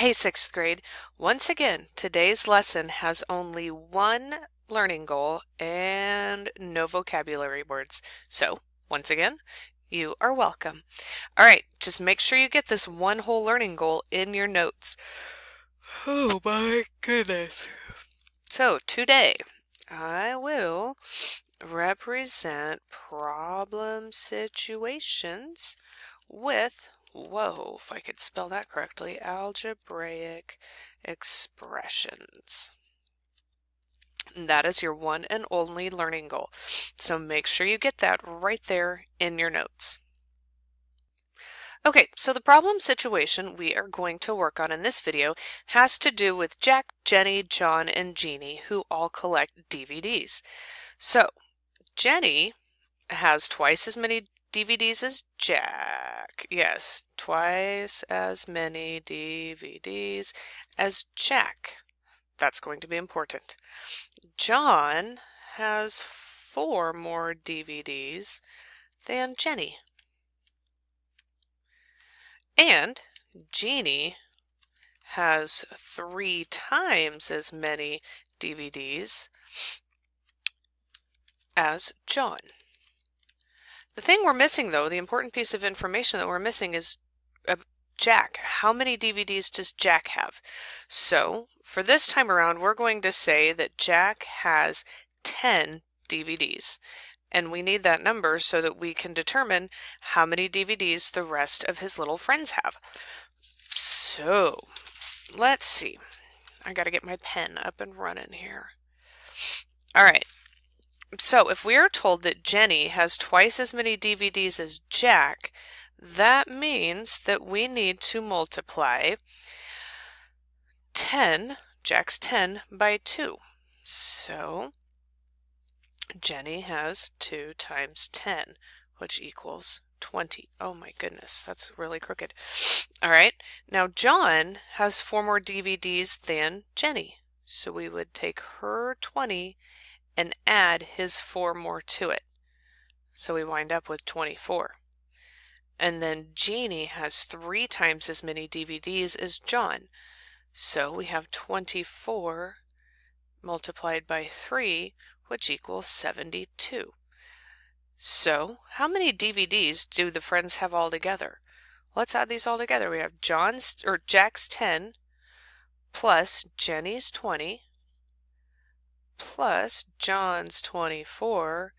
Hey, sixth grade. Once again, today's lesson has only one learning goal and no vocabulary words. So, once again, you are welcome. All right, just make sure you get this one whole learning goal in your notes. Oh my goodness. So, today I will represent problem situations with, whoa, if I could spell that correctly, algebraic expressions. And that is your one and only learning goal. So make sure you get that right there in your notes. Okay, so the problem situation we are going to work on in this video has to do with Jack, Jenny, John, and Jeannie, who all collect DVDs. So Jenny has twice as many DVDs as Jack. Yes, twice as many DVDs as Jack. That's going to be important. John has 4 more DVDs than Jenny. And Jeannie has 3 times as many DVDs as John. The thing we're missing, though, the important piece of information that we're missing is Jack. How many DVDs does Jack have? So, for this time around, we're going to say that Jack has 10 DVDs. And we need that number so that we can determine how many DVDs the rest of his little friends have. So, let's see. I gotta get my pen up and running here. All right. So if we are told that Jenny has twice as many DVDs as Jack, that means that we need to multiply 10, Jack's 10, by 2. So Jenny has 2 times 10, which equals 20. Oh my goodness, that's really crooked. All right, now John has 4 more DVDs than Jenny. So we would take her 20 and add his 4 more to it. So we wind up with 24. And then Jeannie has 3 times as many DVDs as John. So we have 24 multiplied by 3, which equals 72. So how many DVDs do the friends have all together? Let's add these all together. We have Jack's 10 plus Jenny's 20 plus John's 24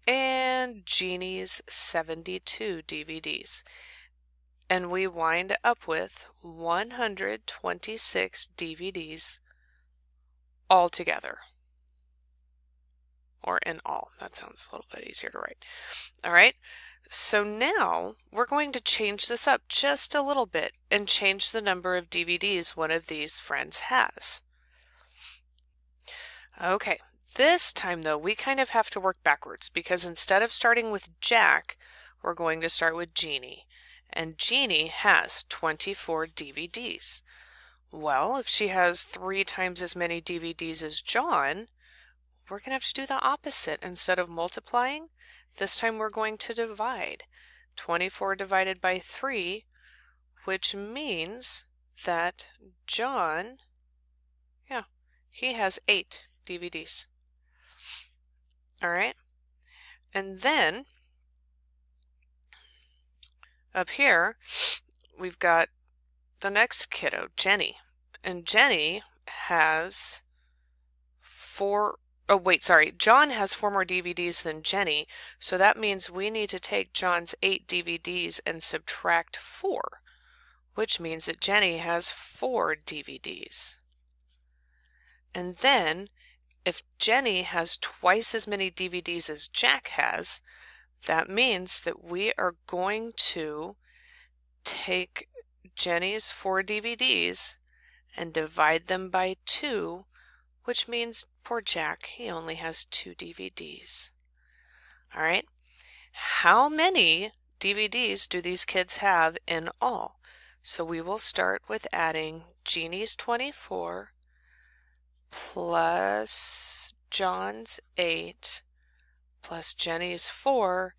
and Jeannie's 72 DVDs. And we wind up with 126 DVDs altogether. Or in all. That sounds a little bit easier to write. All right. So now we're going to change this up just a little bit and change the number of DVDs one of these friends has. Okay, this time though, we kind of have to work backwards because instead of starting with Jack, we're going to start with Jeannie. And Jeannie has 24 DVDs. Well, if she has 3 times as many DVDs as John, we're going to have to do the opposite. Instead of multiplying, this time we're going to divide. 24 divided by 3, which means that John, he has 8 DVDs. All right. And then up here, we've got the next kiddo, Jenny. And Jenny has John has 4 more DVDs than Jenny. So that means we need to take John's 8 DVDs and subtract 4, which means that Jenny has 4 DVDs. And then if Jenny has twice as many DVDs as Jack has, that means that we are going to take Jenny's 4 DVDs and divide them by 2, which means poor Jack, he only has 2 DVDs. All right, how many DVDs do these kids have in all? So we will start with adding Jeannie's 24 plus John's 8 plus Jenny's 4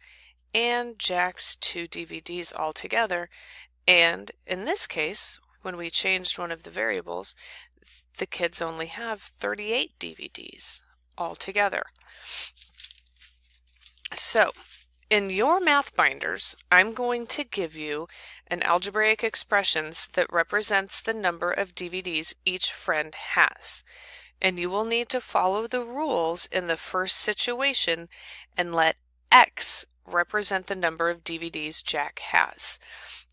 and Jack's 2 DVDs all together. And in this case, when we changed one of the variables, the kids only have 38 DVDs altogether. So, in your math binders, I'm going to give you an algebraic expressions that represents the number of DVDs each friend has. And you will need to follow the rules in the first situation and let X represent the number of DVDs Jack has.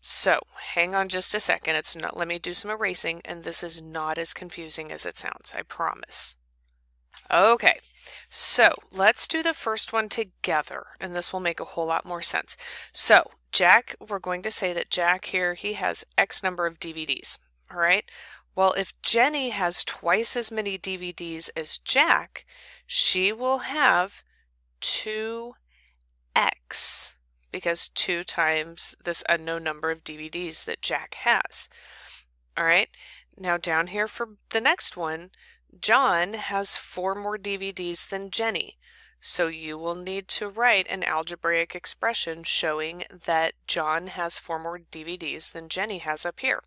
So, hang on just a second. Let me do some erasing, and this is not as confusing as it sounds, I promise. Okay, so let's do the first one together, and this will make a whole lot more sense. So, Jack, we're going to say that Jack here, he has X number of DVDs, all right? Well, if Jenny has twice as many DVDs as Jack, she will have 2X, because 2 times this unknown number of DVDs that Jack has. All right, now down here for the next one, John has 4 more DVDs than Jenny. So you will need to write an algebraic expression showing that John has 4 more DVDs than Jenny has up here.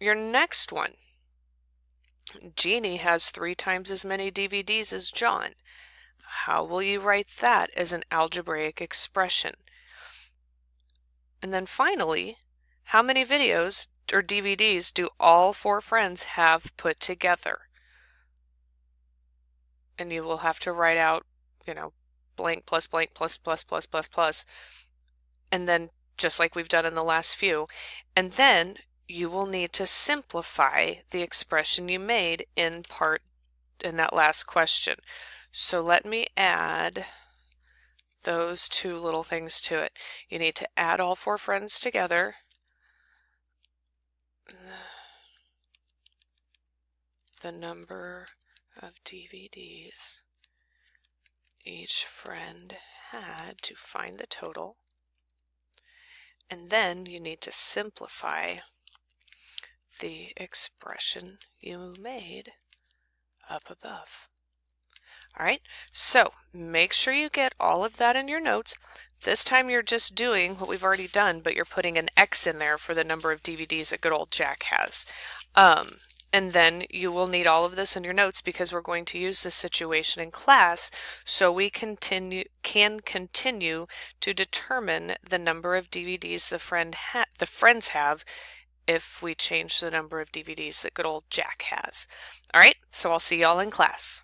Your next one, Jeannie has 3 times as many DVDs as John. How will you write that as an algebraic expression? And then finally, how many videos or DVDs do all 4 friends have put together? And you will have to write out, blank plus blank plus plus plus plus plus, and then just like we've done in the last few. And then you will need to simplify the expression you made in that last question. So let me add those 2 little things to it. You need to add all 4 friends together. The number of DVDs each friend had to find the total. And then you need to simplify the expression you made up above. All right, so make sure you get all of that in your notes. This time you're just doing what we've already done, but you're putting an X in there for the number of DVDs that good old Jack has. And then you will need all of this in your notes because we're going to use this situation in class so we can continue to determine the number of DVDs the friends have if we change the number of DVDs that good old Jack has. All right, so I'll see y'all in class.